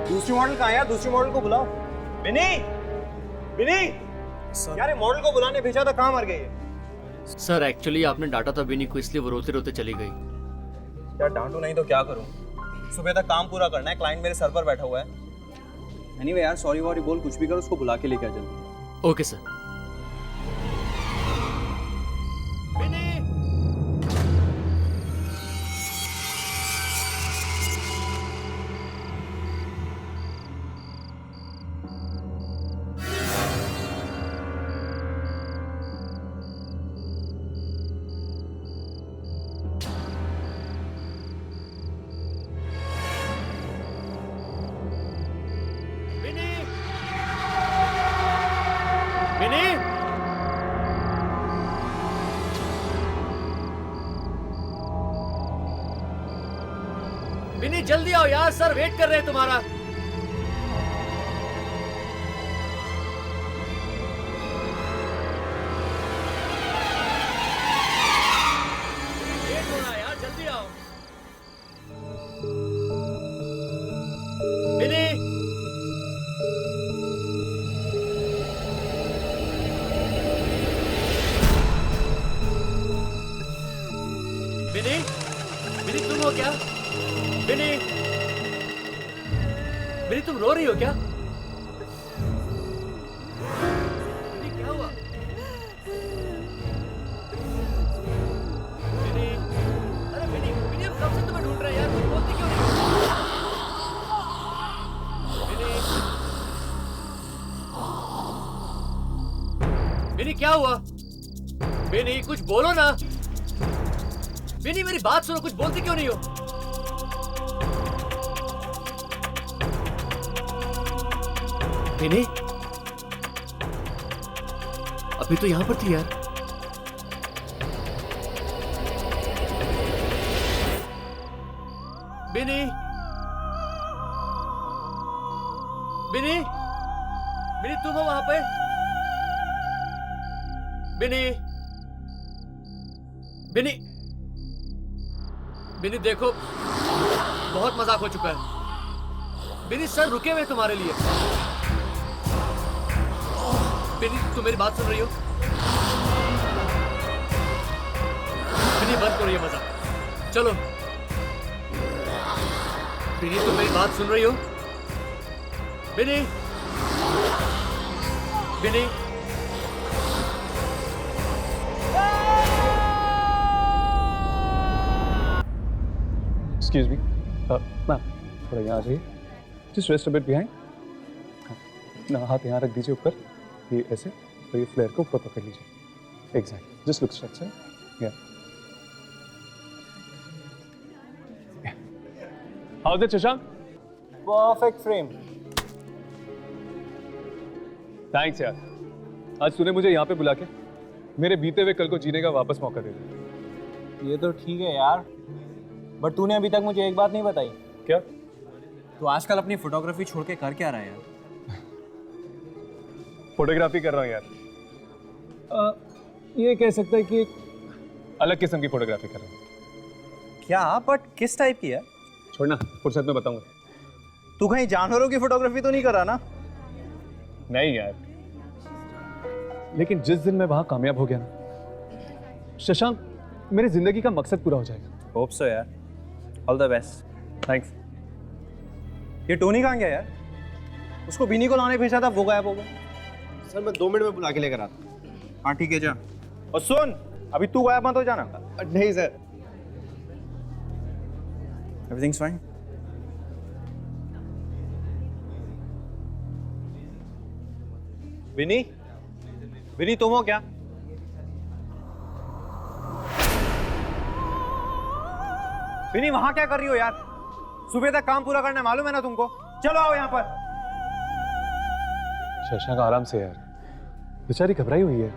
दूसरी मॉडल कहाँ है यार? दूसरी मॉडल को बुलाओ। विनी, विनी यार, ये मॉडल को बुलाने भेजा था, कहाँ मर गई है? सर एक्चुअली आपने डांटा था विनी को, इसलिए वो रोते रोते चली गई। यार डांटू नहीं तो क्या करूं? सुबह तक काम पूरा करना है, क्लाइंट मेरे सर पर बैठा हुआ है। एनीवे यार, सॉरी वॉरी बोल, कुछ भी कर, उसको बुला के लेके आ जल्दी। Okay sir. विनी! विनी! विनी जल्दी आओ यार, सर वेट कर रहे हैं तुम्हारा। वेट हो रहा है यार, जल्दी आओ। विनी! विनी! विनी तुम हो क्या? विनी! विनी तुम रो रही हो क्या? विनी क्या हुआ? विनी! अरे विनी, विनी हम कब से तुम्हें ढूंढ रहे हैं यार, तुम बोलती क्यों नहीं? विनी! विनी क्या हुआ? विनी कुछ बोलो ना। विनी मेरी बात सुनो, कुछ बोलती क्यों नहीं हो? विनी अभी तो यहां पर थी यार। विनी! विनी! विनी तुम हो वहां पे? विनी! विनी! विनी देखो, बहुत मजाक हो चुका है। विनी सर रुके हुए तुम्हारे लिए। विनी तुम मेरी बात सुन रही हो? विनी बंद करो ये मजाक, चलो। विनी तुम मेरी बात सुन रही हो? विनी! विनी! Excuse me, मैम थोड़ा यहाँ आ जाइए। Just rest a bit behind. ना हाथ यहाँ रख दीजिए ऊपर, ये ऐसे, और ये फ्लेयर को ऊपर पकड़ लीजिए। Exactly. Just look straight, sir. Yeah. How's it, Shashank? Perfect frame. Thanks यार। आज तूने मुझे यहाँ पे बुला के मेरे बीते हुए कल को जीने का वापस मौका दे दिया। ये तो ठीक है यार, बट तूने अभी तक मुझे एक बात नहीं बताई। क्या? तू आजकल अपनी फोटोग्राफी छोड़ के कर क्या रहा है यार? फोटोग्राफी कर रहा हूँ यार। ये कह सकता है कि एक अलग किस्म की फोटोग्राफी कर रहा हूँ। क्या? बट किस टाइप की है? छोड़ना, फुर्सत में बताऊंगा। तू कहीं जानवरों की फोटोग्राफी तो नहीं कर रहा ना? नहीं यार, लेकिन जिस दिन मैं वहां कामयाब हो गया ना शशांक, मेरी जिंदगी का मकसद पूरा हो जाएगा। होप सो यार, ऑल द बेस्ट। थैंक्स। ये टोनी कहाँ गया यार? उसको बिनी को लाने भेजा था, वो गायब हो गया। सर मैं 2 मिनट में बुला के लेकर आता। हाँ ठीक है, जा। और सुन, अभी तू गायब मत हो जाना। नहीं sir. Everything's fine? Vini, Vini तुम हो क्या? विनी वहां क्या कर रही हो यार? सुबह तक काम पूरा करना है, मालूम है ना तुमको? चलो आओ यहाँ पर। शशांक आराम से यार, बेचारी घबराई हुई है।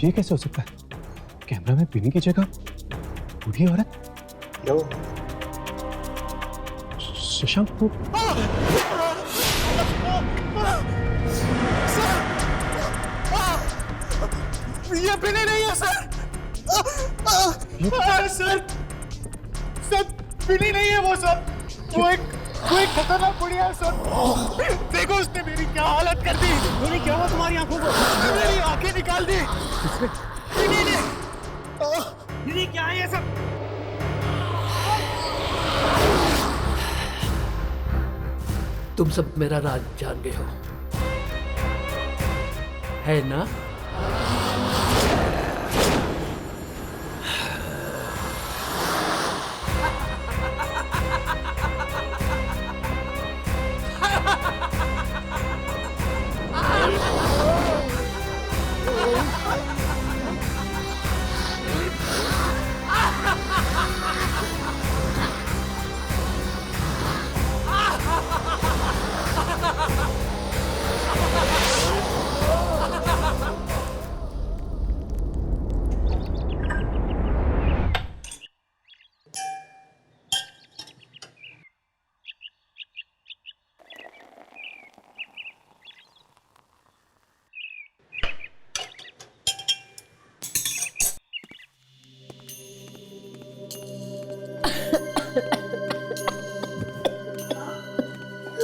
ये कैसे हो सकता है? कैमरा में बिनी की जगह बूढ़ी औरत? शशांक को ये बिनी नहीं है सर। सर सर बिनी नहीं है वो सर। वो एक खतरनाक बुढ़िया है सर। देखो उसने मेरी क्या हालत कर दी। मेरी क्या हुआ तुम्हारी आंखों को? मेरी आंखें निकाल दी। बिनी क्या है ये सब? तुम सब मेरा राज जान गए हो, है ना?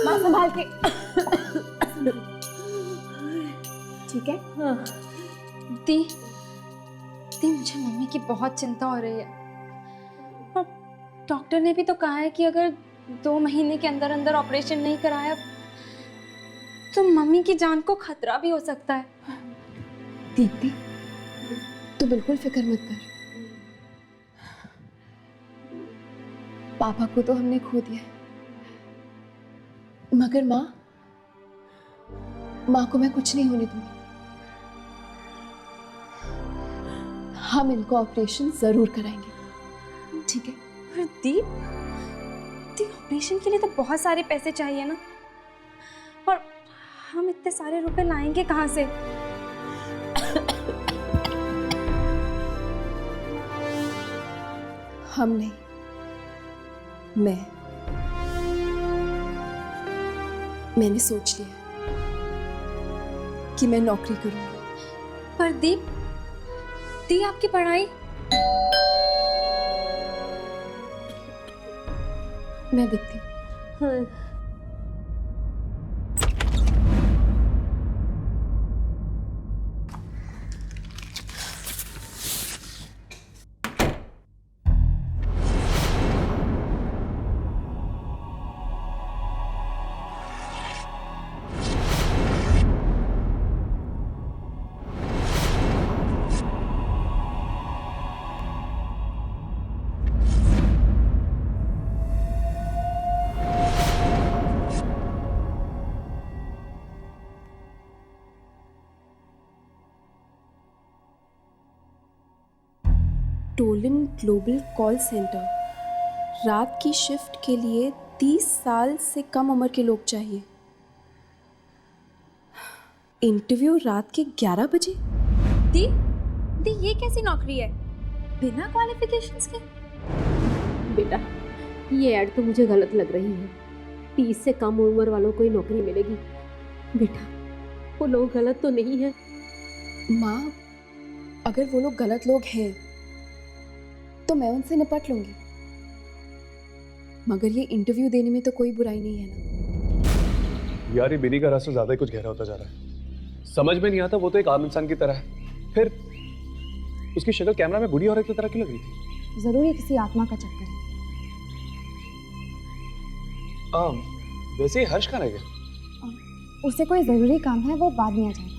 माँ संभाल के। ठीक है? हाँ। दी मुझे मम्मी की बहुत चिंता हो रही है और डॉक्टर ने भी तो कहा है कि अगर 2 महीने के अंदर अंदर ऑपरेशन नहीं कराया तो मम्मी की जान को खतरा भी हो सकता है। दीप्ति, तू बिल्कुल फिक्र मत कर। पापा को तो हमने खो दिया, मगर माँ को मैं कुछ नहीं होने दूंगी। हम इनको ऑपरेशन जरूर कराएंगे, ठीक है? पर दी ऑपरेशन के लिए तो बहुत सारे पैसे चाहिए ना, और हम इतने सारे रुपए लाएंगे कहाँ से? हम नहीं, मैंने सोच लिया कि मैं नौकरी करूंगी। पर दी आपकी पढ़ाई? मैं देखती हूँ। हाँ। टोलन ग्लोबल कॉल सेंटर, रात की शिफ्ट के लिए 30 साल से कम उम्र के लोग चाहिए। इंटरव्यू रात के 11 बजे। दी ये कैसी नौकरी है बिना क्वालिफिकेशंस के? बेटा, ये ऐड तो मुझे गलत लग रही है। 30 से कम उम्र वालों को ही नौकरी मिलेगी। बेटा, वो लोग गलत तो नहीं है? माँ, अगर वो लोग गलत लोग हैं तो मैं उनसे निपट लूंगी, मगर ये इंटरव्यू देने में तो कोई बुराई नहीं है ना। यार ये बिनी का रास्ता ज्यादा ही कुछ गहरा होता जा रहा है। समझ में नहीं आता, वो तो एक आम इंसान की तरह है, फिर उसकी शक्ल कैमरा में बूढ़ी औरत की तरह क्यों लग रही थी? जरूर ये किसी आत्मा का चक्कर है। वैसे ही हर्ष कहाँ रह गया? उसे कोई जरूरी काम है, वो बाद में आ जाएगा।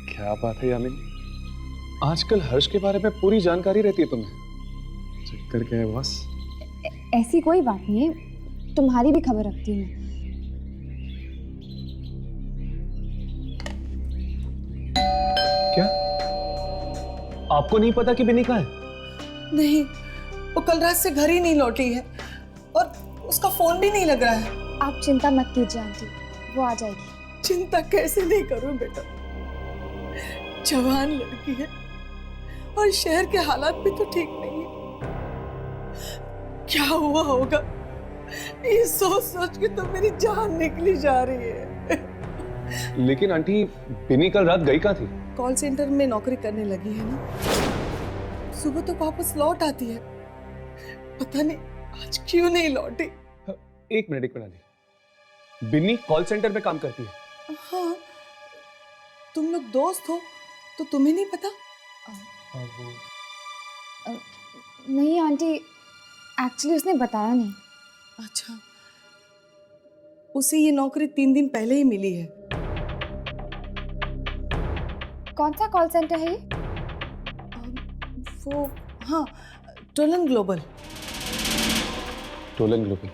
क्या बात है यामिनी, आजकल हर्ष के बारे में पूरी जानकारी रहती है तुम्हें। चक्कर क्या है बॉस? ऐसी कोई बात नहीं है, तुम्हारी भी खबर रखती हूँ मैं। क्या आपको नहीं पता कि बिनी कहाँ है? नहीं, वो कल रात से घर ही नहीं लौटी है और उसका फोन भी नहीं लग रहा है। आप चिंता मत कीजिए आंटी, वो आ जाएगी। चिंता कैसे नहीं करूं बेटा, जवान लड़की है और शहर के हालात भी तो ठीक नहीं है। क्या हुआ होगा, ये सोच सोच के तो मेरी जान निकली जा रही है। लेकिन आंटी, बिनी कल रात गई कहाँ थी? कॉल सेंटर में नौकरी करने लगी है ना, सुबह तो वापस लौट आती है, पता नहीं आज क्यों नहीं लौटी। एक मिनट आंटी, बिनी कॉल सेंटर में काम करती है? हाँ, तुम लोग दोस्त हो तो तुम्हें नहीं पता? नहीं आंटी, एक्चुअली उसने बताया नहीं। अच्छा, उसे ये नौकरी 3 दिन पहले ही मिली है। कौन सा कॉल सेंटर है ये? वो हाँ, टोलन ग्लोबल। Tollens global.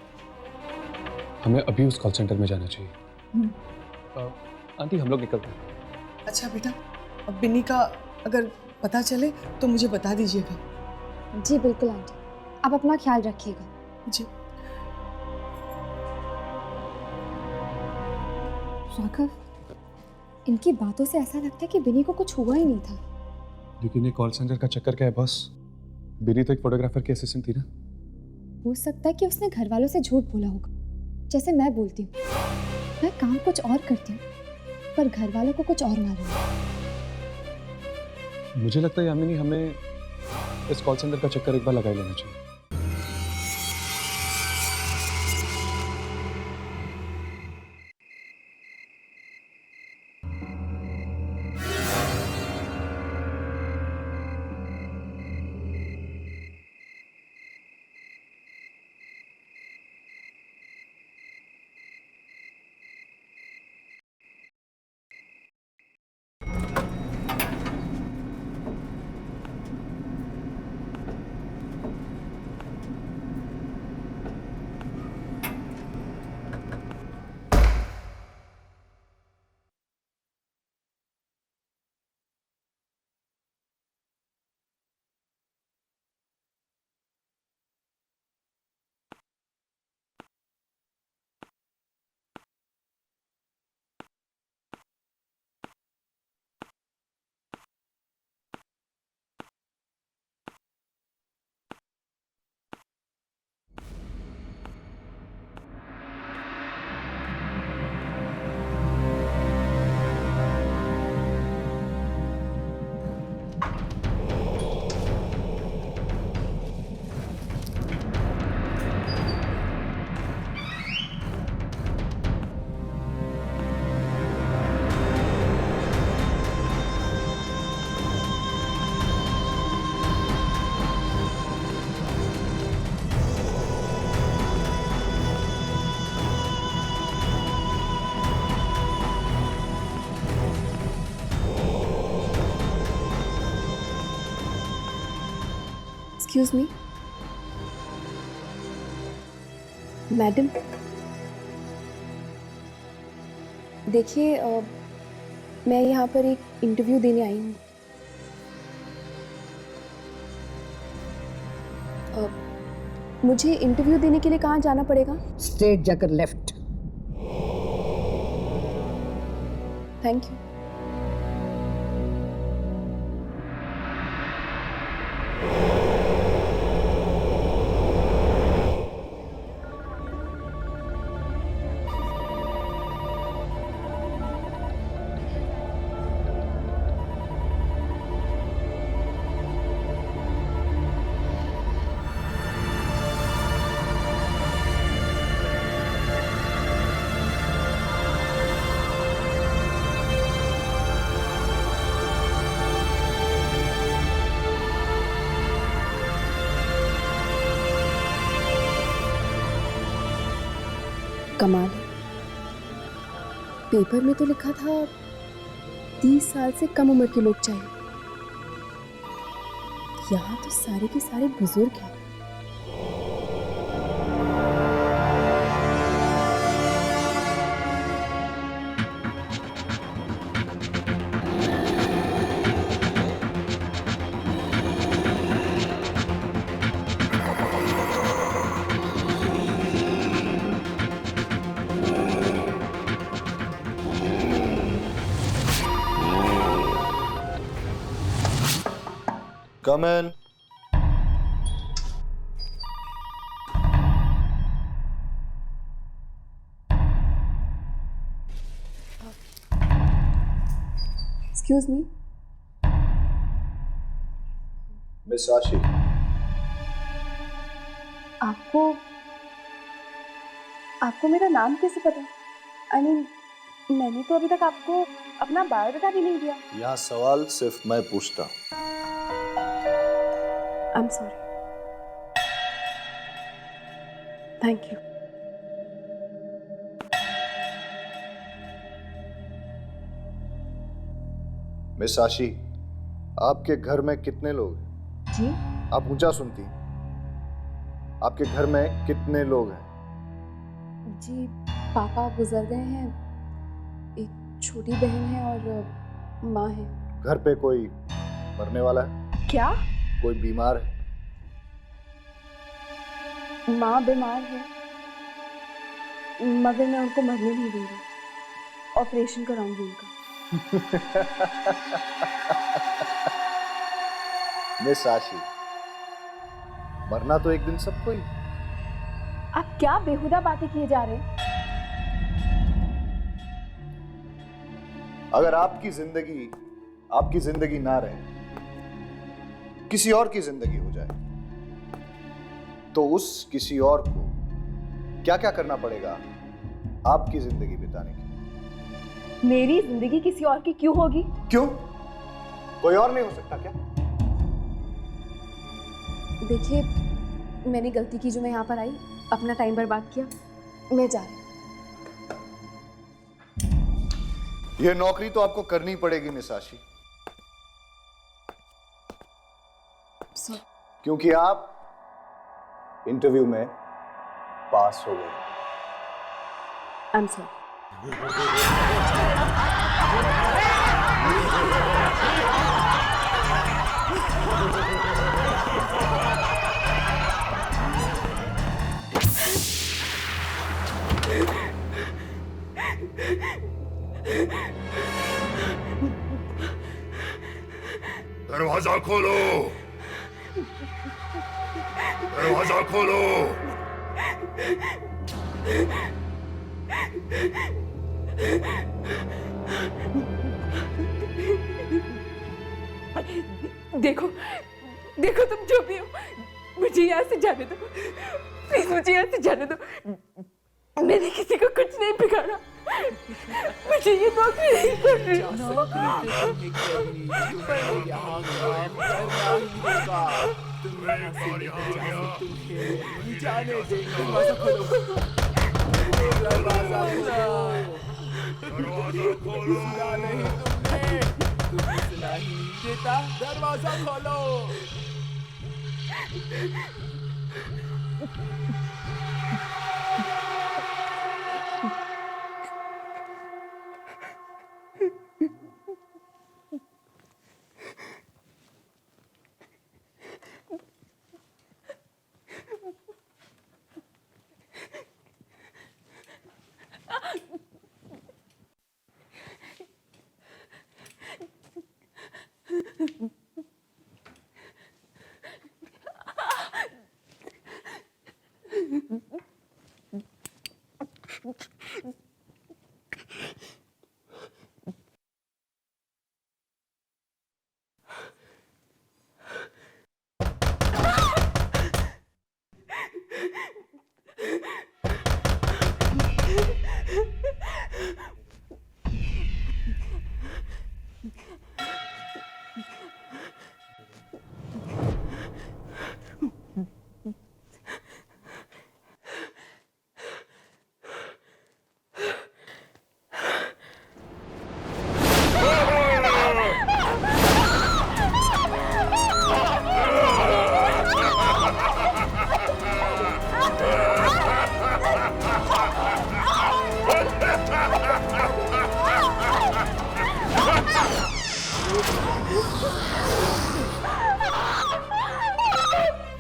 हमें अभी उस कॉल सेंटर में जाना चाहिए। आंटी, हम लोग निकलते हैं। अच्छा बेटा, अब बिन्नी का अगर पता चले तो मुझे बता दीजिएगा। जी बिल्कुल आंटी, आप अपना ख्याल रखिएगा। जी। राघव, इनकी बातों से ऐसा लगता है कि बिनी को कुछ हुआ ही नहीं था। लेकिन ये कॉल सेंटर का चक्कर क्या है बॉस? बिनी तो एक फोटोग्राफर की असिस्टेंट थी ना। हो सकता है कि उसने घर वालों से झूठ बोला होगा, जैसे मैं बोलती हूँ। मैं काम कुछ और करती हूँ पर घर वालों को कुछ और मालूम है। मुझे लगता है यामिनी, हमें इस कॉल सेंटर का चक्कर एक बार लगा ही लेना चाहिए। एक्सक्यूज मी मैडम, देखिए मैं यहाँ पर एक इंटरव्यू देने आई हूँ। मुझे इंटरव्यू देने के लिए कहाँ जाना पड़ेगा? स्ट्रेट जाकर लेफ्ट। Thank you. कमाल है, पेपर में तो लिखा था 30 साल से कम उम्र के लोग चाहिए, यहाँ तो सारे के सारे बुजुर्ग हैं। Come in. Excuse me. Miss Ashi. आपको मेरा नाम कैसे पता? I mean, मैंने तो अभी तक आपको अपना बायोडाटा भी नहीं दिया। यहाँ सवाल सिर्फ मैं पूछता। I'm sorry. Thank you. Miss आशी, आपके घर में कितने लोग हैं? जी? आप ऊंचा सुनती। आपके घर में कितने लोग हैं? जी, पापा गुजर गए हैं, एक छोटी बहन है और माँ है। घर पे कोई मरने वाला है? क्या? कोई बीमार है? माँ बीमार है, मगर मैं उनको मरने नहीं दूंगी। ऑपरेशन कराऊंगी उनका। मिस आशी, मरना तो एक दिन सबको ही। आप क्या बेहुदा बातें किए जा रहे हैं? अगर आपकी जिंदगी ना रहे, किसी और की जिंदगी हो जाए, तो उस किसी और को क्या क्या करना पड़ेगा आपकी जिंदगी बिताने के? मेरी जिंदगी किसी और की क्यों होगी? क्यों? कोई और नहीं हो सकता क्या? देखिए, मैंने गलती की जो मैं यहाँ पर आई, अपना टाइम बर्बाद किया। मैं जा रही हूँ। यह नौकरी तो आपको करनी पड़ेगी मिस आशी, क्योंकि आप इंटरव्यू में पास हो गए। I am sorry. दरवाजा खोलो, दरवाजा खोलो। देखो देखो, तुम जो भी हो, मुझे यहाँ से जाने दो प्लीज, मुझे यहाँ से जाने दो। मैंने किसी को कुछ नहीं बिगाड़ा, मुझे ये नौकरी नहीं करनी। दरवाजा खोलो।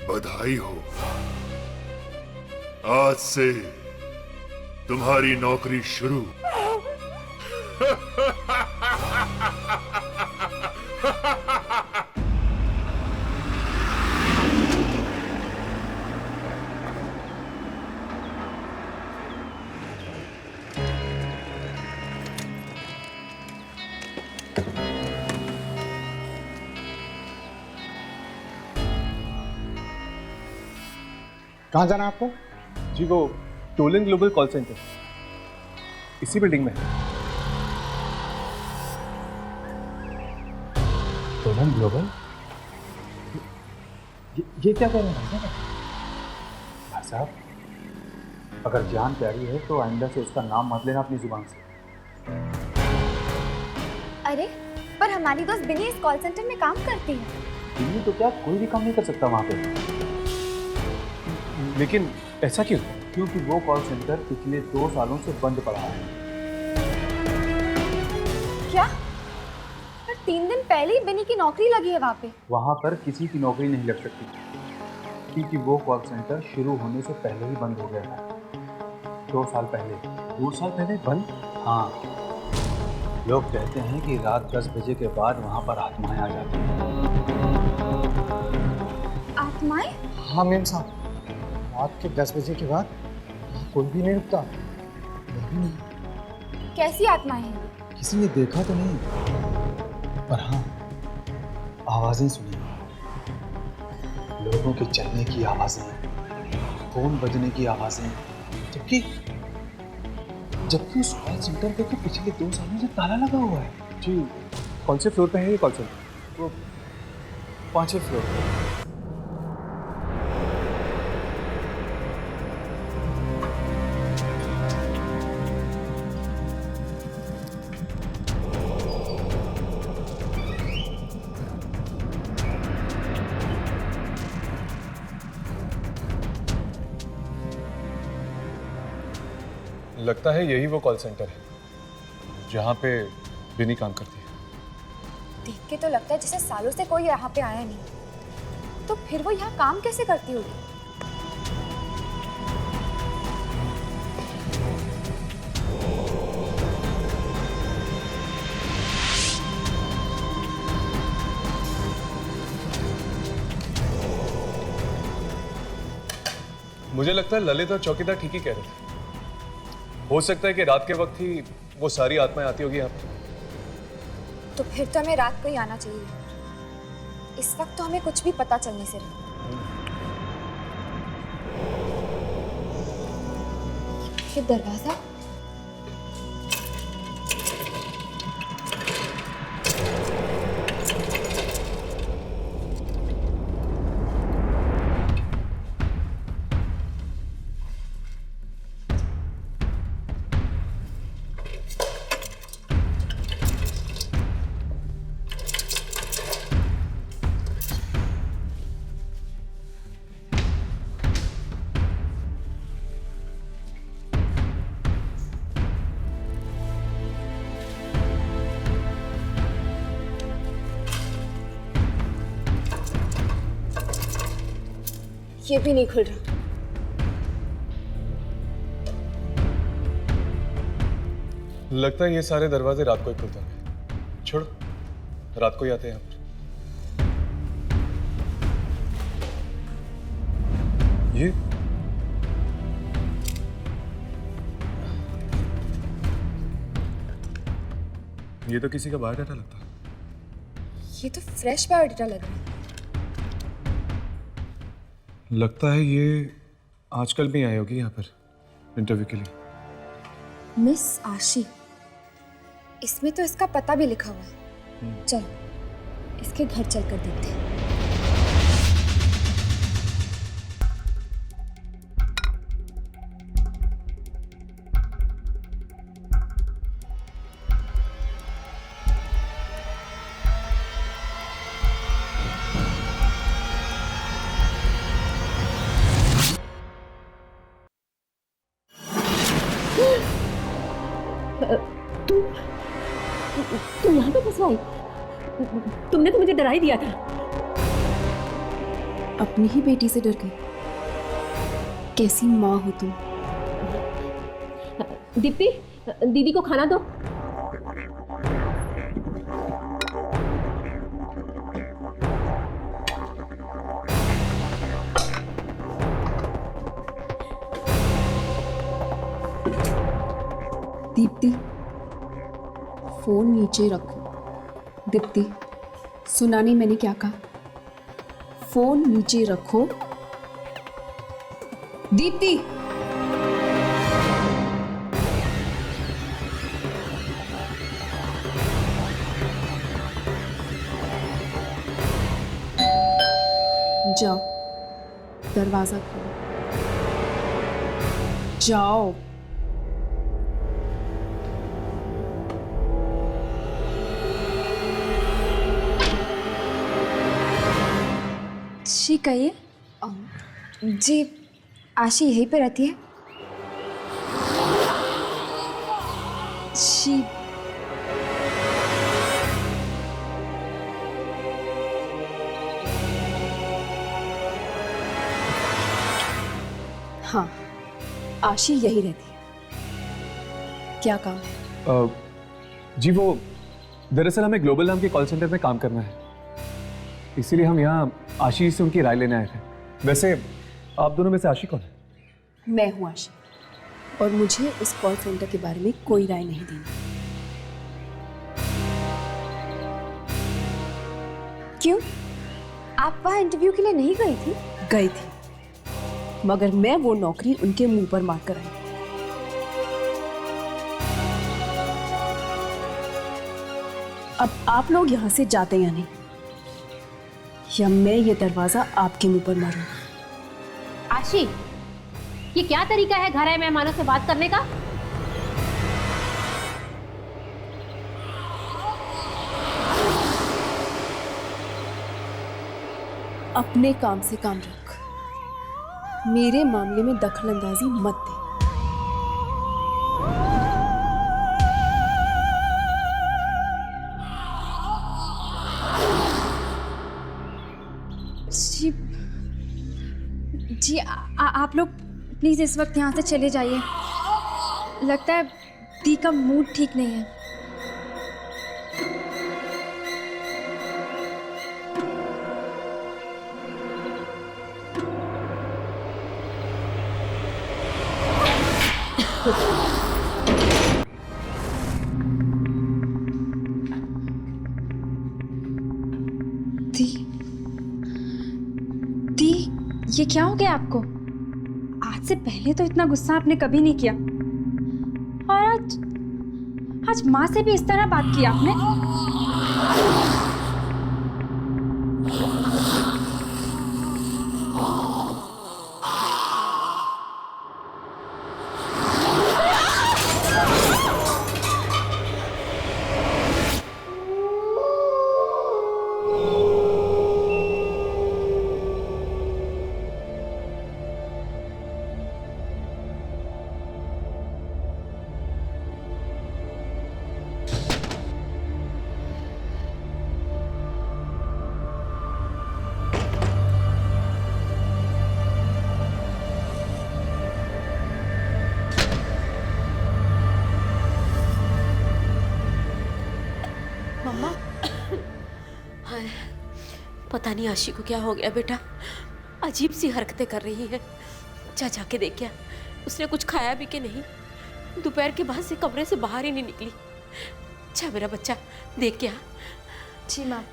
बधाई हो, आज से तुम्हारी नौकरी शुरू। कहाँ जाना है आपको? जी वो टोलन ग्लोबल कॉल सेंटर इसी बिल्डिंग में है। Tollens global? ये क्या कह रहे हैं भाई साहब? अगर जान प्यारी है तो आइंदा से उसका नाम मत लेना अपनी जुबान से। अरे पर हमारी दोस्त बिनी इस कॉल सेंटर में काम करती है। बिनी तो क्या कोई भी काम नहीं कर सकता वहाँ पे। लेकिन ऐसा क्यों? क्योंकि वो कॉल सेंटर पिछले 2 सालों से बंद पड़ा है। क्या? पर 3 दिन पहले ही बिनी की नौकरी लगी है वहाँ पे। वहाँ पर किसी की नौकरी नहीं लग सकती क्योंकि वो कॉल सेंटर शुरू होने से पहले ही बंद हो गया था। 2 साल पहले। 2 साल पहले बंद? हाँ, लोग कहते हैं कि रात 10 बजे के बाद वहाँ पर आत्माएं आ जाती हैं। आत्माएं? हाँ मेम साहब, रात के 10 बजे के बाद कोई भी नहीं रुकता। भी नहीं। कैसी आत्माएं हैं? किसी ने देखा तो नहीं, पर हाँ आवाजें सुनी। लोगों के चलने की आवाजें, फोन बजने की आवाजें। जबकि उस कॉल सेंटर पे तो पिछले 2 सालों से ताला लगा हुआ है। जी कौन से फ्लोर पे है ये कॉल सेंटर? वो 5वें फ्लोर पे। लगता है यही वो कॉल सेंटर है जहाँ पे बिनी काम करती है। देख के तो लगता है जैसे सालों से कोई यहाँ पे आया नहीं। तो फिर वो यहाँ काम कैसे करती होगी? मुझे लगता है ललित और चौकीदार ठीक ही कह रहे थे। हो सकता है कि रात के वक्त ही वो सारी आत्माएं आती होगी यहाँ पे। तो फिर तो हमें रात को ही आना चाहिए। इस वक्त तो हमें कुछ भी पता चलने से रहे। ये दरवाजा? ये भी नहीं खुल रहा। लगता है ये सारे दरवाजे रात को ही खुलते हैं। छोड़ो, रात को ही आते हैं यहाँ पर। ये तो किसी का बायोडाटा लगता है। ये तो फ्रेश बायोडाटा लग रहा है। लगता है ये आजकल भी आई होगी यहाँ पर इंटरव्यू के लिए। मिस आशी, इसमें तो इसका पता भी लिखा हुआ है। चलो इसके घर चलकर देखते हैं। तुम यहाँ पे कैसे आई? तुमने तो मुझे डरा ही दिया था। अपनी ही बेटी से डर गई। कैसी माँ हो तुम? दीप्ति, दीदी को खाना दो। दीप्ति, फोन नीचे रखो। दीप्ति, सुना नहीं मैंने क्या कहा? फोन नीचे रखो। दीप्ति, जाओ, दरवाजा खोलो। जाओ। जी कहिए। जी आशी यहीं पे रहती है? जी हाँ, आशी यही रहती है। क्या काम है? जी वो दरअसल हमें ग्लोबल नाम के कॉल सेंटर में काम करना है, इसीलिए हम यहाँ आशी से उनकी राय लेने आए थे। वैसे आप दोनों में से आशी कौन है? मैं हूँ आशी, और मुझे इस कॉल सेंटर के बारे में कोई राय नहीं देनी। क्यों? आप वहाँ इंटरव्यू के लिए नहीं गई थी? गई थी, मगर मैं वो नौकरी उनके मुंह पर मार कर आई। अब आप लोग यहाँ से जाते या नहीं, या मैं ये दरवाजा आपके मुंह पर मारूं? आशी, ये क्या तरीका है घर आए मेहमानों से बात करने का? अपने काम से काम रख, मेरे मामले में दखलंदाजी मत दे। जी जी आप लोग प्लीज इस वक्त यहाँ से चले जाइए। लगता है दी का मूड ठीक नहीं है। दी, ये क्या हो गया आपको? आज से पहले तो इतना गुस्सा आपने कभी नहीं किया, और आज माँ से भी इस तरह बात की आपने। मम्मा, हाय, पता नहीं आशी को क्या हो गया बेटा, अजीब सी हरकतें कर रही है। जा जाके देख क्या, उसने कुछ खाया भी कि नहीं। दोपहर के बाद से कमरे से बाहर ही नहीं निकली। जा मेरा बच्चा, देख क्या। जी माँ।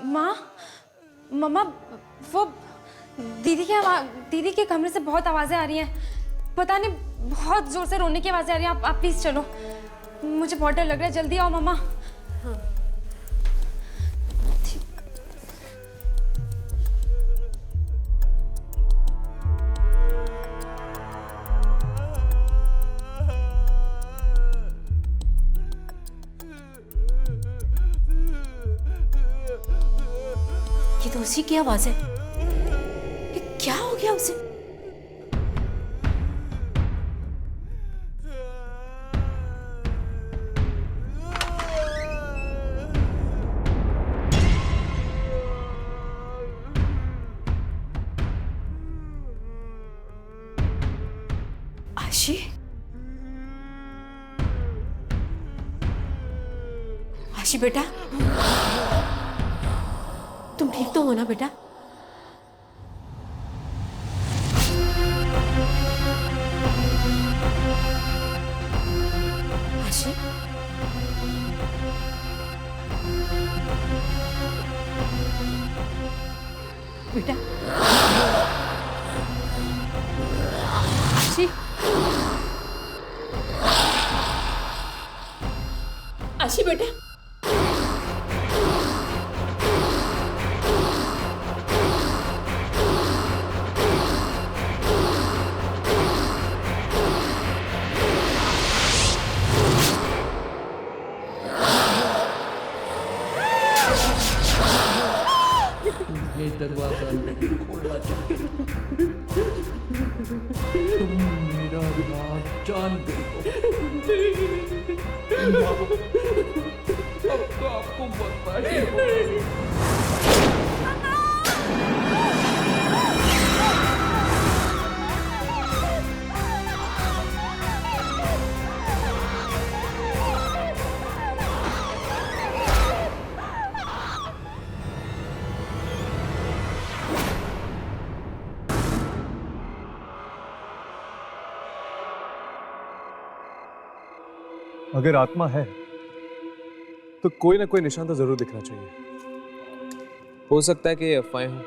माँ, मम्मा, वो दीदी के कमरे से बहुत आवाजें आ रही हैं। पता नहीं, बहुत जोर से रोने की आवाजें आ रही हैं। आप प्लीज चलो, मुझे बहुत डर लग रहा है। जल्दी आओ मम्मा। हाँ। ये तो उसी की आवाज है। ये क्या हो गया उसे? आशी, आशी बेटा, तुम ठीक तो हो ना बेटा? आशी, बेटा, आशी, आशी बेटा, ये दरवाजा नहीं खोला जाए। तुम मेरा राज जान गई हो। अब तो आपको बर्बादी हो। अगर आत्मा है तो कोई ना कोई निशान तो जरूर दिखना चाहिए। हो सकता है कि ये अफवाहें हो,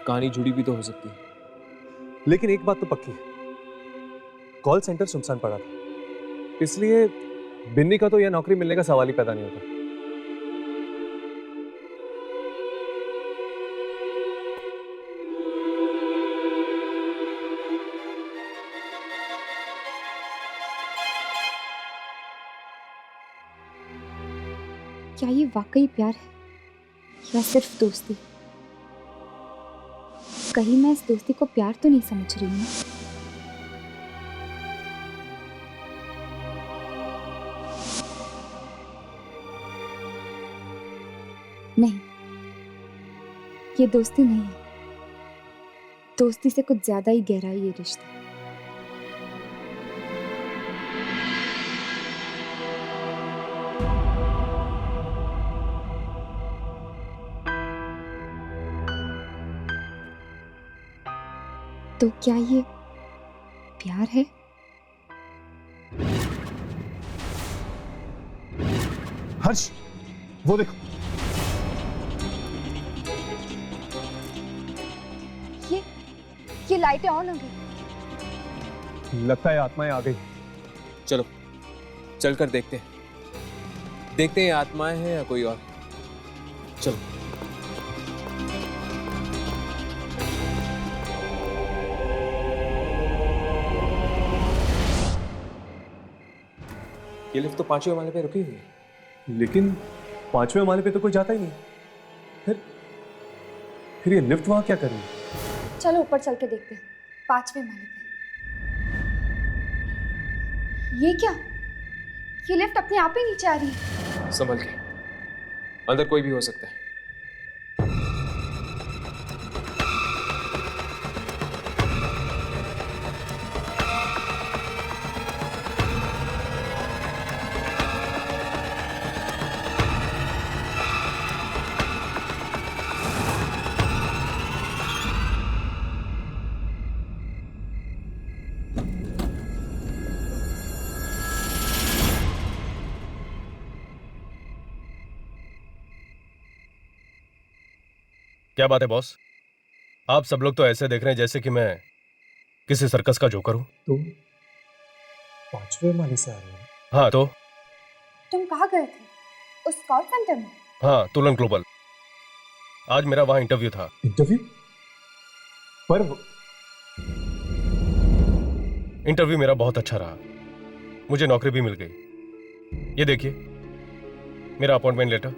कहानी जुड़ी भी तो हो सकती है। लेकिन एक बात तो पक्की है, कॉल सेंटर सुनसान पड़ा था, इसलिए बिन्नी का तो यह नौकरी मिलने का सवाल ही पैदा नहीं होता। क्या ये वाकई प्यार है या सिर्फ दोस्ती? कहीं मैं इस दोस्ती को प्यार तो नहीं समझ रही हूँ? नहीं, ये दोस्ती नहीं है। दोस्ती से कुछ ज्यादा ही गहरा है ये रिश्ता। तो क्या ये प्यार है? हर्ष, वो देखो। ये लाइटें ऑन हो गई। लगता है आत्माएं आ गई। चलो चलकर देखते हैं ये आत्माएं हैं या कोई और। चलो। ये लिफ्ट तो 5वें माले पे रुकी हुई है। लेकिन 5वें माले पे तो कोई जाता ही नहीं। फिर ये लिफ्ट वहां क्या कर रही है? चलो ऊपर चल के देखते हैं, 5वें माले पे। ये क्या? ये लिफ्ट अपने आप ही नीचे आ रही है। संभल के, अंदर कोई भी हो सकता है। क्या बात है बॉस? आप सब लोग तो ऐसे देख रहे हैं जैसे कि मैं किसी सर्कस का जोकर हूं। तुम 5वें माले से आ रहे हो? हाँ तो तुम कहाँ गए थे? उस कॉल सेंटर में? हाँ, तुलन ग्लोबल। आज मेरा वहां इंटरव्यू था। इंटरव्यू? पर इंटरव्यू मेरा बहुत अच्छा रहा, मुझे नौकरी भी मिल गई। ये देखिए मेरा अपॉइंटमेंट लेटर।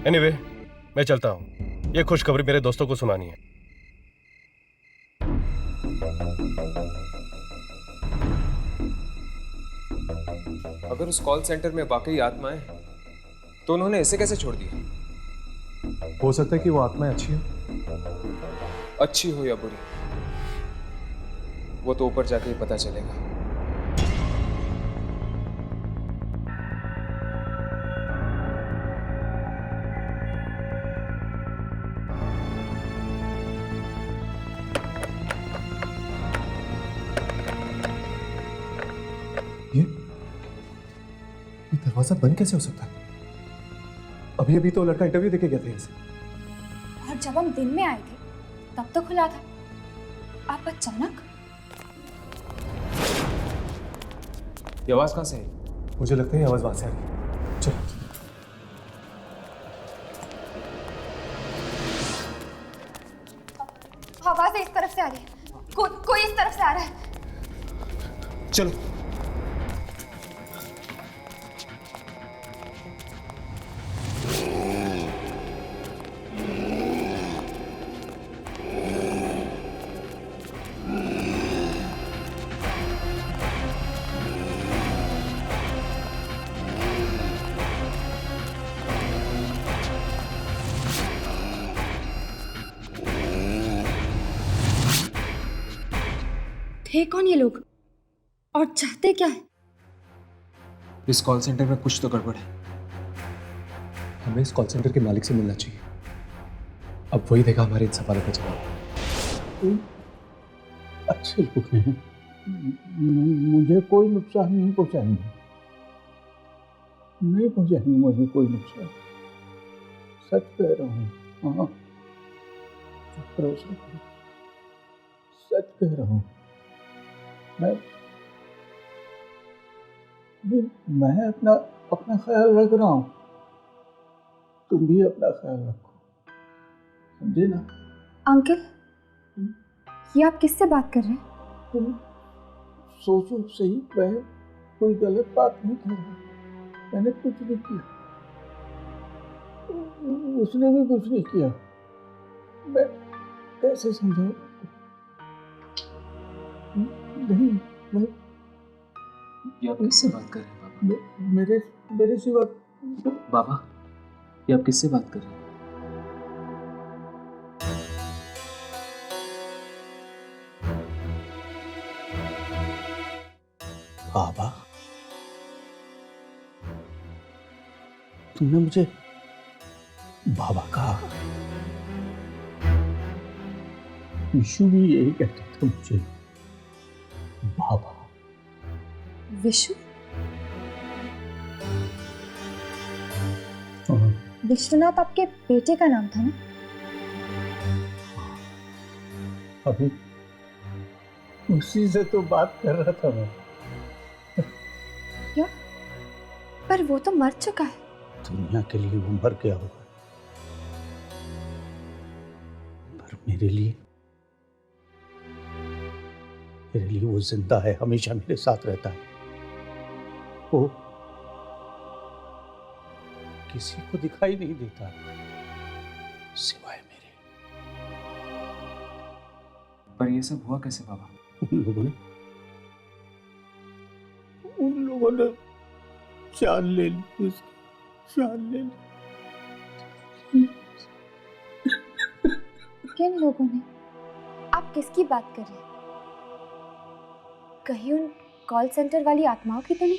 एनीवे, मैं चलता हूं। ये खुशखबरी मेरे दोस्तों को सुनानी है। अगर उस कॉल सेंटर में वाकई आत्माएं हैं, तो उन्होंने इसे कैसे छोड़ दिया? हो सकता है कि वो आत्माएं अच्छी हो। अच्छी हो या बुरी, वो तो ऊपर जाके ही पता चलेगा। दरवाजा बंद कैसे हो सकता है? अभी अभी तो लड़का इंटरव्यू देके गया था यहाँ से। और जब हम दिन में आए थे तब तो खुला था। आप अचानक? ये आवाज कहाँ से है? मुझे लगता है ये आवाज वहां से आ रही है। चलो। आवाज इस तरफ से आ रही है। कोई इस तरफ से आ रहा है। चलो। थे कौन ये लोग और चाहते क्या है? इस कॉल सेंटर में कुछ तो गड़बड़ है। हमें इस कॉल सेंटर के मालिक से मिलना चाहिए। अब वही देगा हमारे इन सवालों का जवाब। अच्छे लोग हैं, मुझे कोई नुकसान नहीं पहुंचाएंगे, नहीं पहुंचाएंगे मुझे कोई नुकसान। सच कह रहा हूँ। हाँ, भरोसा करो, सच कह रहा हूँ। मैं अपना ख्याल रख रहा हूँ, तुम भी अपना ख्याल रखो, समझे ना? अंकल, ये आप किससे बात कर रहे हैं? तुम सोचो सही, मैं कोई गलत बात नहीं कर रहा, मैंने कुछ नहीं किया, उसने भी कुछ नहीं किया। मैं कैसे समझाऊं? नहीं, मैं ये आप किससे बात कर रहे हैं बाबा? मेरे सिवा बाबा, ये आप किससे बात कर रहे हैं? बाबा, तुमने मुझे बाबा कहा। विशु भी यही कहता था मुझे, बाबा। विशु? विश्वनाथ आपके बेटे का नाम था ना? अभी उसी से तो बात कर रहा था मैं। क्या? पर वो तो मर चुका है। दुनिया के लिए वो मर गया होगा, पर मेरे लिए वो जिंदा है, हमेशा मेरे साथ रहता है। वो किसी को दिखाई नहीं देता सिवाय मेरे। पर ये सब हुआ कैसे बाबा? उन लोगों ने जान ले ली, जान ले ली। किन लोगों ने? आप किसकी बात कर रहे हैं? कहीं उन कॉल सेंटर वाली आत्माओं की तो नहीं?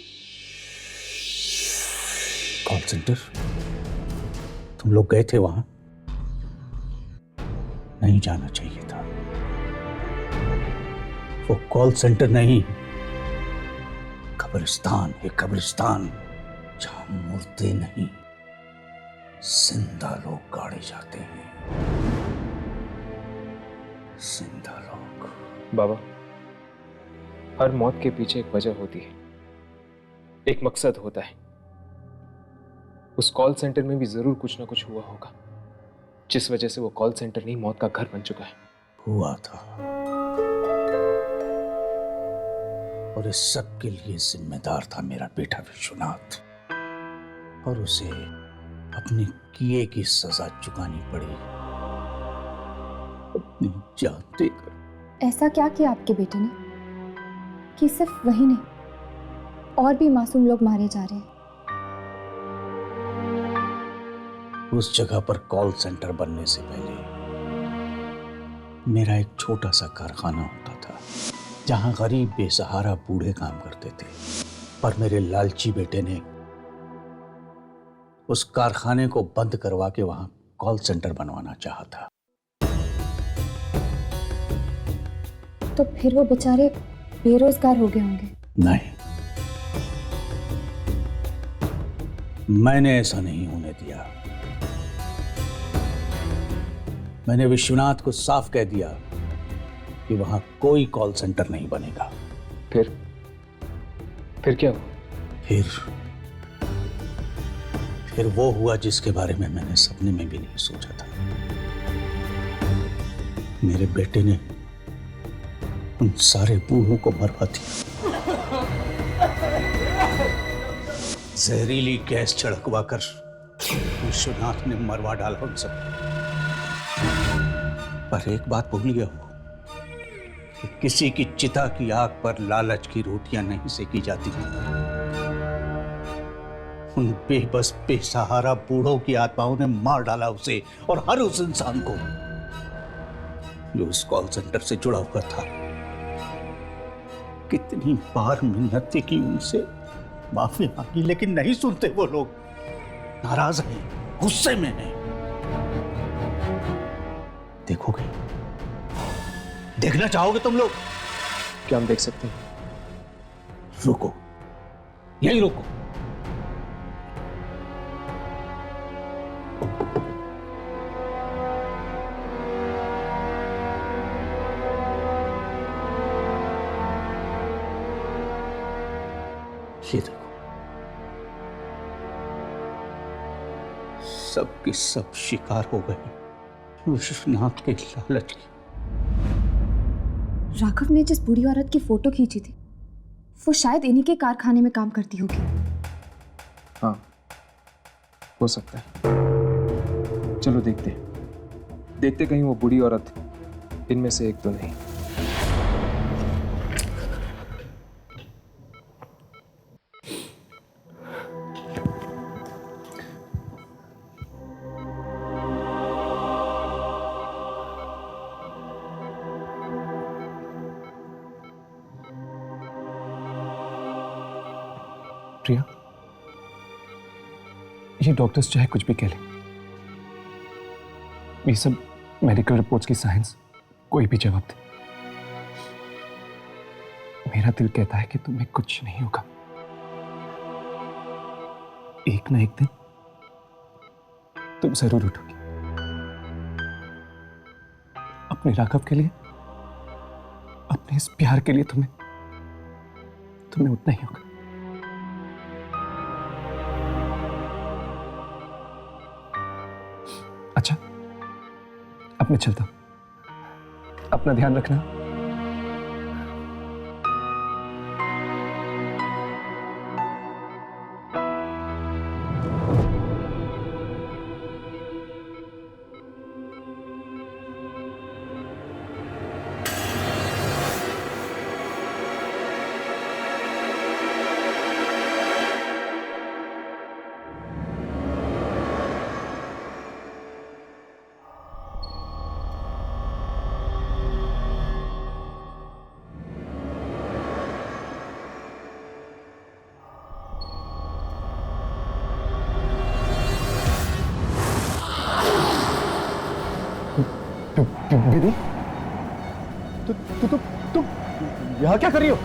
Call centre? तुम लोग गए थे वहां? नहीं जाना चाहिए था। वो कॉल सेंटर नहीं, कब्रिस्तान है, कब्रिस्तान, जहां मुर्दे नहीं, जिंदा लोग गाड़े जाते हैं। जिंदा लोग। बाबा, हर मौत के पीछे एक वजह होती है, एक मकसद होता है। उस कॉल सेंटर में भी जरूर कुछ ना कुछ हुआ होगा, जिस वजह से वो कॉल सेंटर नहीं मौत का घर बन चुका है। हुआ था, और इस सब के लिए जिम्मेदार था मेरा बेटा विश्वनाथ, और उसे अपने किए की सजा चुकानी पड़ी, अपनी जान देकर। ऐसा क्या किया आपके बेटे ने कि सिर्फ वही नहीं और भी मासूम लोग मारे जा रहे हैं? उस जगह पर कॉल सेंटर बनने से पहले मेरा एक छोटा सा कारखाना होता था, जहां गरीब बेसहारा बूढ़े काम करते थे। पर मेरे लालची बेटे ने उस कारखाने को बंद करवा के वहां कॉल सेंटर बनवाना चाहा था। तो फिर वो बेचारे बेरोजगार हो गए होंगे। नहीं, मैंने ऐसा नहीं होने दिया। मैंने विश्वनाथ को साफ कह दिया कि वहां कोई कॉल सेंटर नहीं बनेगा। फिर क्या हुआ? फिर वो हुआ जिसके बारे में मैंने सपने में भी नहीं सोचा था। मेरे बेटे ने उन सारे बूढ़ों को मरवा दिया। जहरीली गैस छिड़कवा कर विश्वनाथ ने मरवा डाला उन सब। पर एक बात भूल गया वो कि किसी की चिता की आग पर लालच की रोटियां नहीं सेकी जाती। उन बेबस बेसहारा बूढ़ों की आत्माओं ने मार डाला उसे और हर उस इंसान को जो उस कॉल सेंटर से जुड़ा हुआ था। कितनी बार मिन्नतें की उनसे, माफी मांगी, लेकिन नहीं सुनते वो लोग। नाराज हैं, गुस्से में हैं। देखोगे? देखना चाहोगे तुम लोग? क्या हम देख सकते हैं? रुको, यहीं रुको। ये देखो, सब की सब शिकार हो गए विश्वनाथ के लालच की। राघव ने जिस बूढ़ी औरत की फोटो खींची थी वो शायद इन्हीं के कारखाने में काम करती होगी। हाँ, हो सकता है। चलो देखते कहीं वो बूढ़ी औरत इनमें से एक तो नहीं। प्रिया, ये डॉक्टर्स चाहे कुछ भी कह लें, ये सब मेडिकल रिपोर्ट्स की साइंस कोई भी जवाब दे, मेरा दिल कहता है कि तुम्हें कुछ नहीं होगा। एक ना एक दिन तुम जरूर उठोगी। अपने राघव के लिए, अपने इस प्यार के लिए तुम्हें उठना ही होगा। अच्छा, अब मैं चलता हूं। अपना ध्यान रखना। दीदी, तुम यहाँ क्या कर रही हो?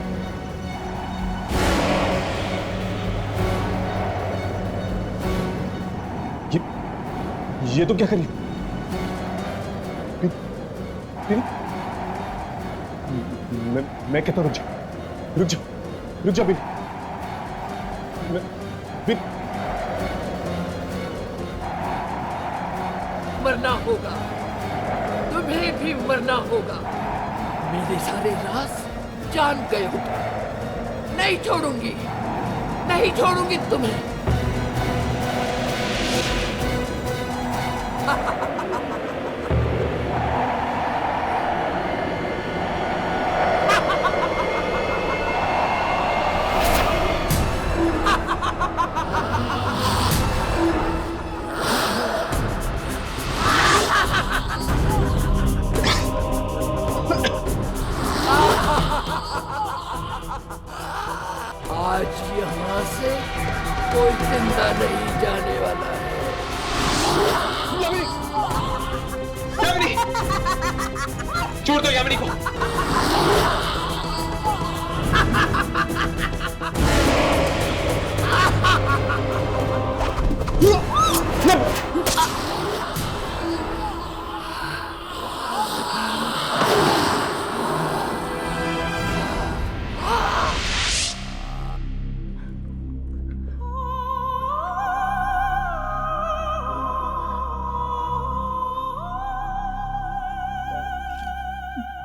ये तुम क्या कर रही हो? दीदी, मैं कहता हूँ रुक जाओ बिन। मरना होगा, तुम्हें भी मरना होगा। मेरे सारे राज जान गए हो। नहीं छोड़ूंगी तुम्हें। आज यहाँ से कोई जिंदा नहीं जाने वाला है। यामिनी! छोड़ दो यामिनी को।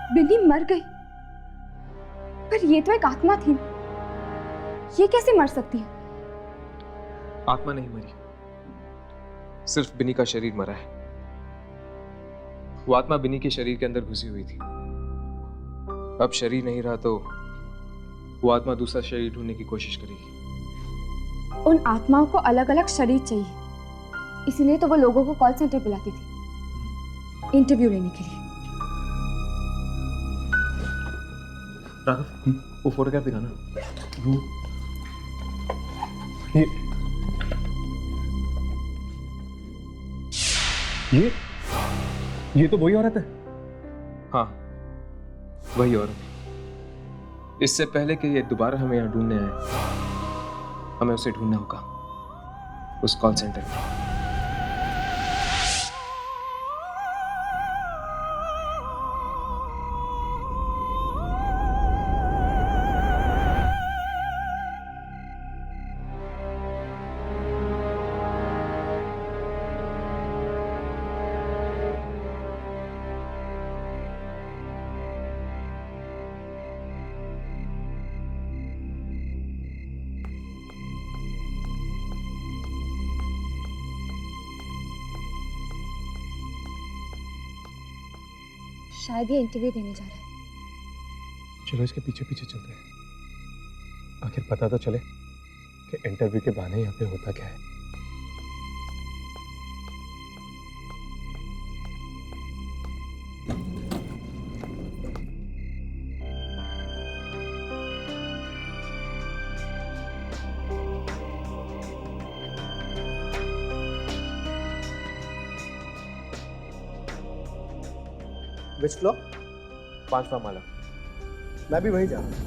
बिन्नी मर गई, पर ये तो एक आत्मा थी, ये कैसे मर सकती है? आत्मा नहीं मरी, सिर्फ बिनी का शरीर मरा है। वो आत्मा बिनी के शरीर के अंदर घुसी हुई थी। अब शरीर नहीं रहा तो वो आत्मा दूसरा शरीर ढूंढने की कोशिश करेगी। उन आत्माओं को अलग अलग शरीर चाहिए, इसीलिए तो वो लोगों को कॉल सेंटर बुलाती थी इंटरव्यू लेने के लिए। राघव, वो फोटोग्राफ दिखाना। ये तो वही औरत है। हाँ, वही औरत। इससे पहले कि ये दोबारा हमें यहाँ ढूंढने आए, हमें उसे ढूंढना होगा उस कॉल सेंटर में। शायद ये इंटरव्यू देने जा रहा है। चलो इसके पीछे पीछे चलते हैं, आखिर पता तो चले कि इंटरव्यू के बहाने यहाँ पे होता क्या है। Which floor? 5वां माला। मैं भी वहीं जा रहा हूँ।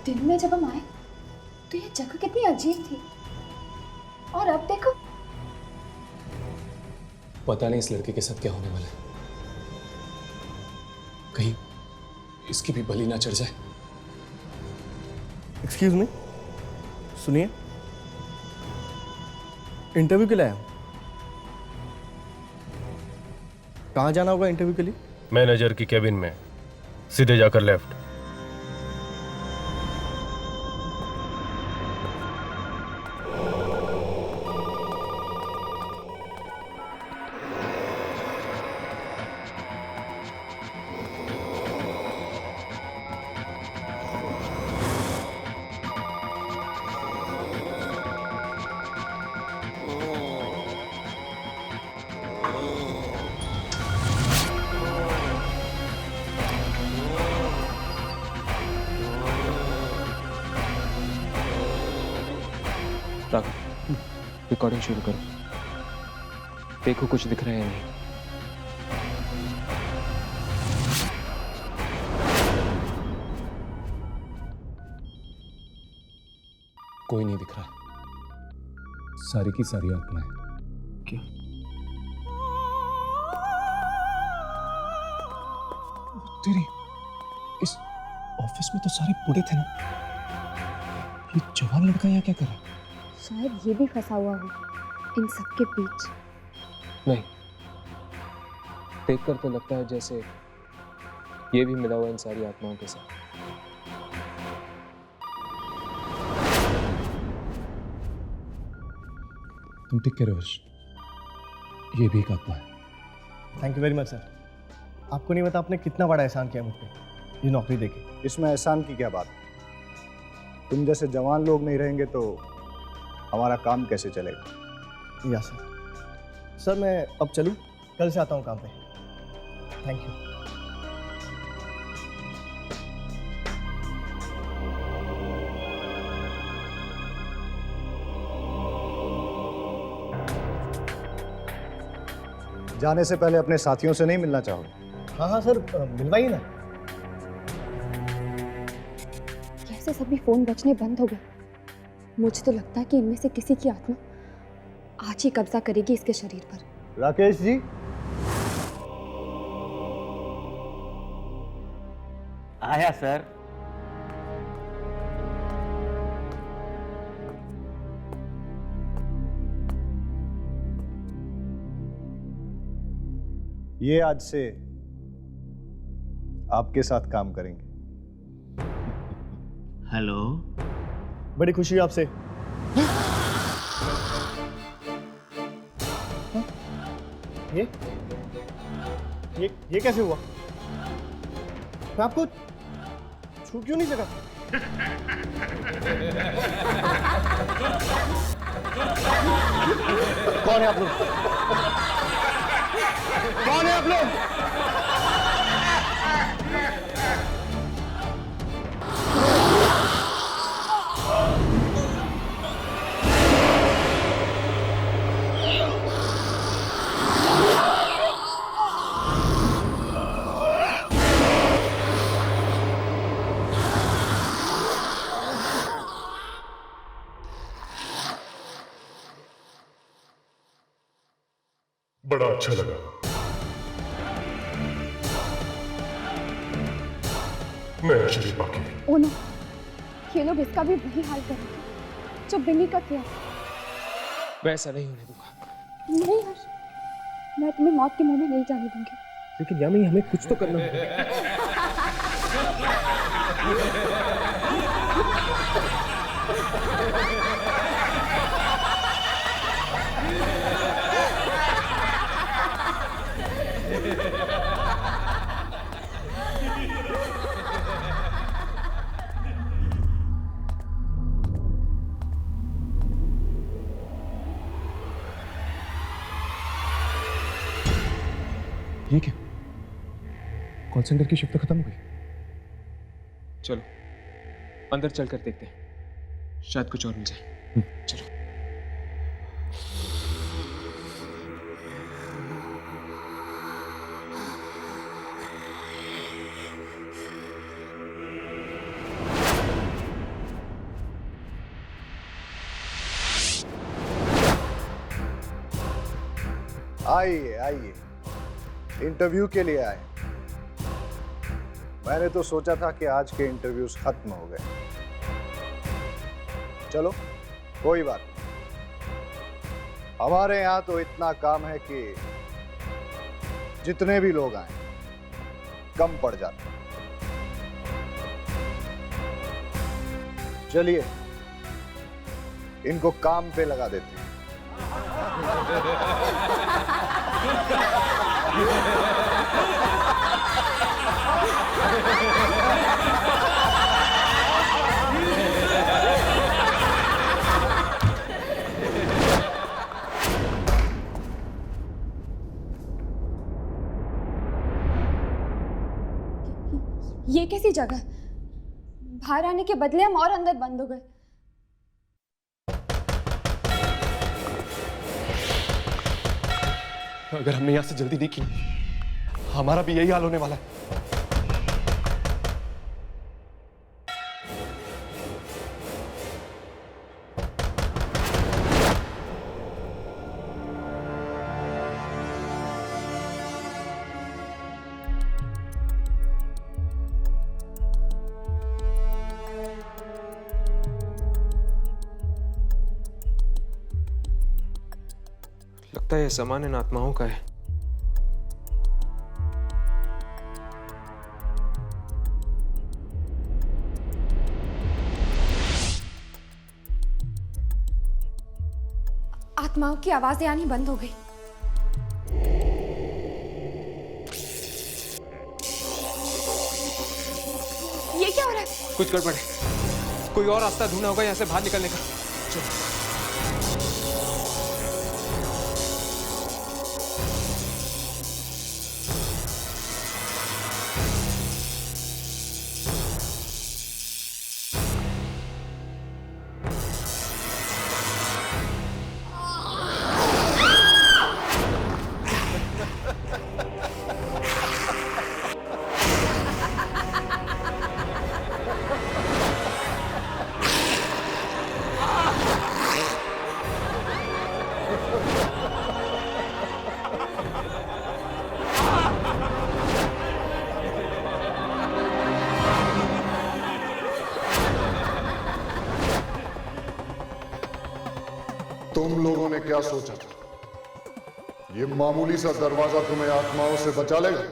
दिन में जब हम आए तो ये जगह कितनी अजीब थी, और अब देखो। पता नहीं इस लड़के के साथ क्या होने वाला है, कहीं इसकी भी बलि ना चढ़ जाए। एक्सक्यूज मी, सुनिए, इंटरव्यू के लिए आया हूँ। कहाँ जाना होगा इंटरव्यू के लिए? मैनेजर की केबिन में, सीधे जाकर लेफ्ट। रिकॉर्डिंग शुरू करो, देखो कुछ दिख रहा है या नहीं। कोई नहीं दिख रहा, सारी की सारी आत्माएं। क्या? तेरी इस ऑफिस में तो सारे बूढ़े थे ना, ये जवान लड़का यहाँ क्या कर रहा है? शायद ये भी फंसा हुआ हो इन सब के बीच। नहीं, देखकर तो लगता है जैसे ये भी मिला हुआ इन सारी आत्माओं के साथ। तुम ठीक कह रहे हो हर्ष, ये भी एक आत्मा है। Thank you very much sir. आपको नहीं पता आपने कितना बड़ा एहसान किया मुझ पे ये नौकरी देके। इसमें एहसान की क्या बात? तुम जैसे जवान लोग नहीं रहेंगे तो हमारा काम कैसे चलेगा? या सर। सर मैं अब चलूँ, कल से आता हूँ काम पे। Thank you. जाने से पहले अपने साथियों से नहीं मिलना चाहोगे? हाँ हाँ सर, मिलवाइए ना। कैसे सभी फोन बजने बंद हो गए। मुझे तो लगता है कि इनमें से किसी की आत्मा आज ही कब्जा करेगी इसके शरीर पर। राकेश जी, आया सर। ये आज से आपके साथ काम करेंगे। हेलो, बड़ी खुशी है आपसे। ये कैसे हुआ? मैं आपको छू क्यों नहीं सका? कौन है आप लोग? कौन है आप लोग? बड़ा अच्छा लगा। मैं शरीफ बाकी। ओ नो, ये लोग इसका भी वही हाल करेंगे जो बिन्नी का किया। मैं ऐसा नहीं होने दूंगा। नहीं हर्ष, मैं तुम्हें मौत के मुंह में नहीं जाने दूंगी। लेकिन यामी, हमें कुछ तो करना होगा। ये क्या? कॉल सेंटर की शिफ्ट खत्म हो गई? चलो अंदर चलकर देखते हैं, शायद कुछ और मिल जाए। चलो। आइए आइए, इंटरव्यू के लिए आए। मैंने तो सोचा था कि आज के इंटरव्यूज खत्म हो गए। चलो कोई बात नहीं, हमारे यहाँ तो इतना काम है कि जितने भी लोग आए कम पड़ जाते। चलिए इनको काम पे लगा देते हैं। ये कैसी जगह? बाहर आने के बदले हम और अंदर बंद हो गए। अगर हमने यहां से जल्दी नहीं की, हमारा भी यही हाल होने वाला है। लगता है यह सामान इन आत्माओं का है। आत्माओं की आवाजें आनी बंद हो गई। ये क्या हो रहा है? कुछ गड़बड़ है। कोई और रास्ता ढूंढना होगा यहाँ से बाहर निकलने का। चलो। तुम लोगों ने क्या सोचा था? ये मामूली सा दरवाजा तुम्हें आत्माओं से बचा लेगा?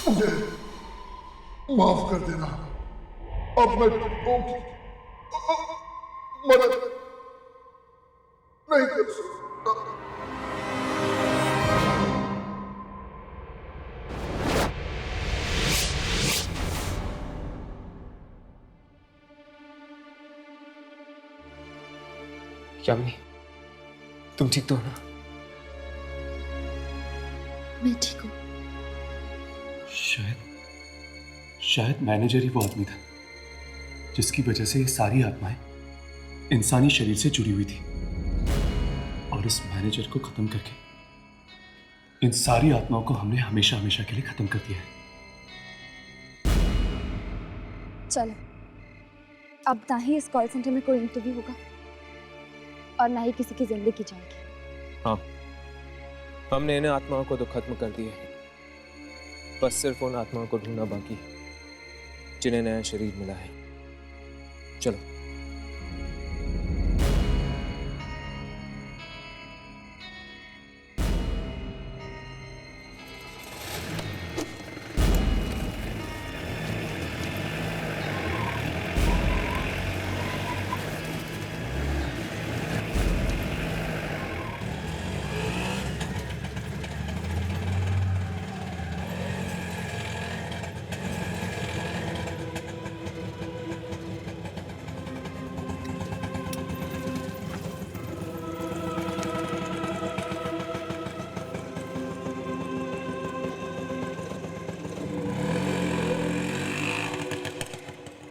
मुझे माफ कर देना। अब मैं तुमको मदद नहीं कर सकता। यामिनी, तुम ठीक तो हो ना? मैं ठीक हूँ। शायद मैनेजर ही वो आदमी था जिसकी वजह से ये सारी आत्माएं इंसानी शरीर से जुड़ी हुई थी, और इस मैनेजर को खत्म करके इन सारी आत्माओं को हमने हमेशा हमेशा के लिए खत्म कर दिया है। चलो, अब ना ही इस कॉल सेंटर में कोई इंटरव्यू होगा और ना ही किसी की जिंदगी जाएगी। हाँ, हमने इन आत्माओं को तो खत्म कर दिया है, बस सिर्फ उन आत्माओं को ढूंढना बाकी है जिन्हें नया शरीर मिला है। चलो।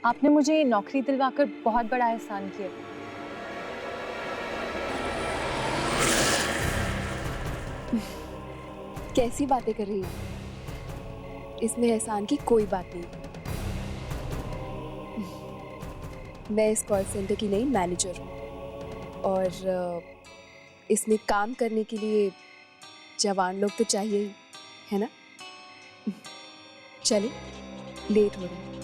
आपने मुझे नौकरी दिलवाकर बहुत बड़ा एहसान किया। कैसी बातें कर रही हो? इसमें एहसान की कोई बात नहीं। मैं इस कॉल सेंटर की नई मैनेजर हूँ और इसमें काम करने के लिए जवान लोग तो चाहिए ही, है ना? चलिए, लेट हो रहा है।